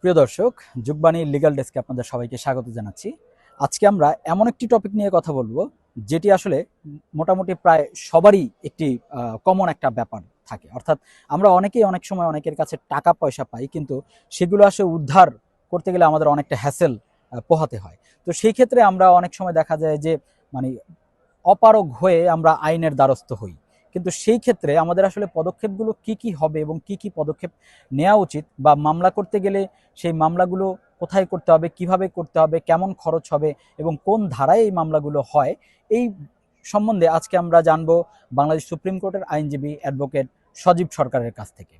প্রিয় দর্শক, যুগবাণী লিগ্যাল ডেস্কে আপনাদের সবাইকে স্বাগত জানাচ্ছি। আজকে আমরা এমন একটি টপিক নিয়ে কথা বলবো যেটি আসলে মোটামুটি প্রায় সবারই একটি কমন একটা ব্যাপার থাকে। অর্থাৎ আমরা অনেকেই অনেক সময় অনেকের কাছে টাকা পয়সা পাই, কিন্তু সেগুলো আসলে উদ্ধার করতে গেলে আমাদের অনেকটা হ্যাসেল পোহাতে হয়। তো সেই ক্ষেত্রে আমরা অনেক সময় দেখা যায় যে মানে অপারগ হয়ে আমরা আইনের দ্বারস্থ হই। কিন্তু সেই ক্ষেত্রে আমাদের আসলে পদক্ষেপগুলো কি কি হবে এবং কি কি পদক্ষেপ নেওয়া উচিত, বা মামলা করতে গেলে সেই মামলাগুলো কোথায় করতে হবে, কিভাবে করতে হবে, কেমন খরচ হবে এবং কোন ধারায় এই মামলাগুলো হয়, এই সম্বন্ধে আজকে আমরা জানবো বাংলাদেশ সুপ্রিম কোর্টের আইনজীবী অ্যাডভোকেট সজীব সরকারের কাছ থেকে।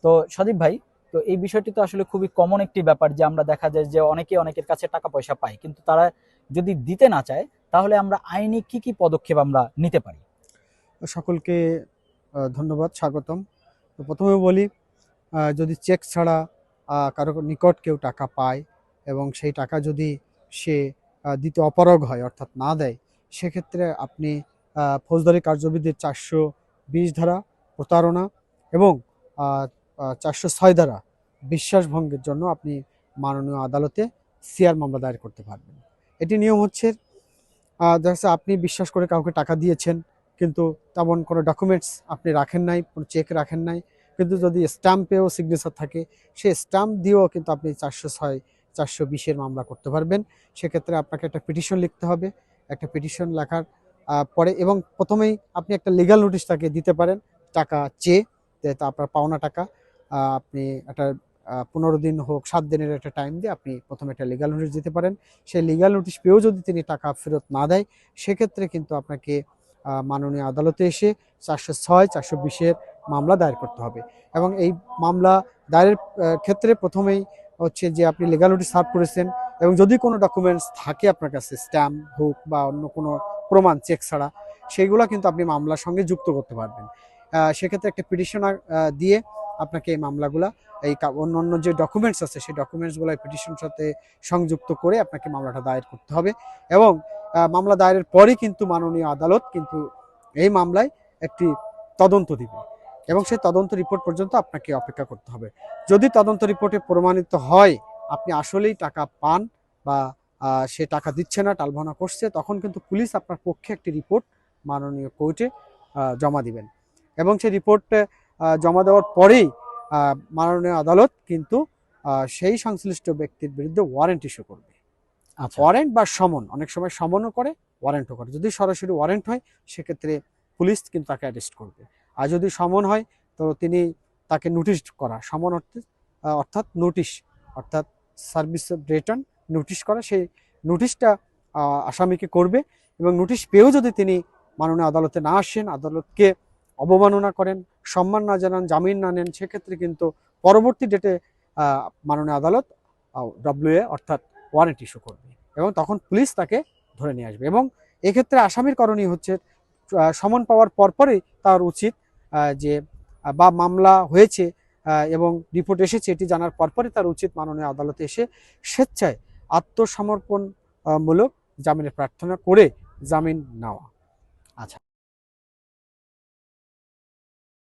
তো সজীব ভাই, তো এই বিষয়টি তো আসলে খুবই কমন একটি ব্যাপার যে আমরা দেখা যায় যে অনেকে অনেকের কাছে টাকা পয়সা পায়, কিন্তু তারা যদি দিতে না চায় তাহলে আমরা আইনি কি কি পদক্ষেপ আমরা নিতে পারি? সকলকে ধন্যবাদ, স্বাগতম। তো প্রথমে বলি, যদি চেক ছাড়া কারো নিকট কেউ টাকা পায় এবং সেই টাকা যদি সে দিতে অপারগ হয়, অর্থাৎ না দেয়, সেক্ষেত্রে আপনি ফৌজদারি কার্যবিধির 420 ধারা প্রতারণা এবং 406 ধারা বিশ্বাসভঙ্গের জন্য আপনি মাননীয় আদালতে সিআর মামলা দায়ের করতে পারবেন। এটি নিয়ম হচ্ছে, দেখা যাচ্ছে আপনি বিশ্বাস করে কাউকে টাকা দিয়েছেন, কিন্তু তেমন কোনো ডকুমেন্টস আপনি রাখেন নাই, কোনো চেক রাখেন নাই, কিন্তু যদি স্ট্যাম্পেও সিগনেচার থাকে, সেই স্ট্যাম্প দিয়েও কিন্তু আপনি 406 420-এর মামলা করতে পারবেন। সেক্ষেত্রে আপনাকে একটা পিটিশন লিখতে হবে। একটা পিটিশন লেখার পরে এবং প্রথমেই আপনি একটা লিগ্যাল নোটিশ তাকে দিতে পারেন টাকা চেয়ে, যেহেতু আপনার পাওনা টাকা। আপনি একটা 15 দিন হোক 7 দিনের একটা টাইম দিয়ে আপনি প্রথমে একটা লিগ্যাল নোটিশ দিতে পারেন। সেই লিগ্যাল নোটিশ পেয়েও যদি তিনি টাকা ফেরত না দেয়, সেক্ষেত্রে কিন্তু আপনাকে মাননীয় আদালতে এসে 406 420-এর মামলা দায়ের করতে হবে। এবং এই মামলা দায়েরের ক্ষেত্রে প্রথমেই হচ্ছে যে আপনি লিগ্যাল নোটিশ সার্ভ করেছেন এবং যদি কোনো ডকুমেন্টস থাকে আপনার কাছে, স্ট্যাম্প হোক বা অন্য কোনো প্রমাণ চেক ছাড়া, সেইগুলো কিন্তু আপনি মামলার সঙ্গে যুক্ত করতে পারবেন। সেক্ষেত্রে একটা পিটিশনার দিয়ে আপনাকে এই মামলাগুলা অন্য যে ডকুমেন্টস আছে সেই ডকুমেন্টসগুলো পিটিশনের সাথে সংযুক্ত করে আপনাকে মামলাটা দায়ের করতে হবে। এবং মামলা দায়েরের পরই কিন্তু মাননীয় আদালত কিন্তু এই মামলায় একটি তদন্ত দিবে এবং সেই তদন্ত রিপোর্ট পর্যন্ত আপনাকে অপেক্ষা করতে হবে। যদি তদন্ত রিপোর্টে প্রমাণিত হয় আপনি আসলেই টাকা পান বা সে টাকা দিচ্ছে না, টালভানা করছে, তখন কিন্তু পুলিশ আপনার পক্ষে একটি রিপোর্ট মাননীয় কোর্টে জমা দিবেন এবং সেই রিপোর্ট জমা দেওয়ার পরেই মাননীয় আদালত কিন্তু সেই সংশ্লিষ্ট ব্যক্তির বিরুদ্ধে ওয়ারেন্ট ইস্যু করবে। আচ্ছা। ওয়ারেন্ট বা সমন, অনেক সময় সমনও করে, ওয়ারেন্টও করে। যদি সরাসরি ওয়ারেন্ট হয় সেক্ষেত্রে পুলিশ কিন্তু তাকে অ্যারেস্ট করবে। আর যদি সমন হয় তো তিনি তাকে নোটিশ করা, সমন অর্থাৎ নোটিশ, অর্থাৎ সার্ভিস রিটার্ন নোটিশ করা, সেই নোটিশটা আসামিকে করবে। এবং নোটিশ পেয়েও যদি তিনি মাননীয় আদালতে না আসেন, আদালতকে অবমাননা করেন, সম্মান না জানান, জামিন না নেন, সেক্ষেত্রে কিন্তু পরবর্তী ডেটে মাননীয় আদালত ডব্লিউএ অর্থাৎ ওয়ারেন্ট ইস্যু করবে এবং তখন পুলিশ তাকে ধরে নিয়ে আসবে। এবং এক্ষেত্রে আসামির করণীয় হচ্ছে সমন পাওয়ার পরপরই তার উচিত যে বা মামলা হয়েছে এবং রিপোর্ট এসেছে এটি জানার পরপরই তার উচিত মাননীয় আদালতে এসে স্বেচ্ছায় আত্মসমর্পণ মূলক জামিনের প্রার্থনা করে জামিন নেওয়া। আচ্ছা।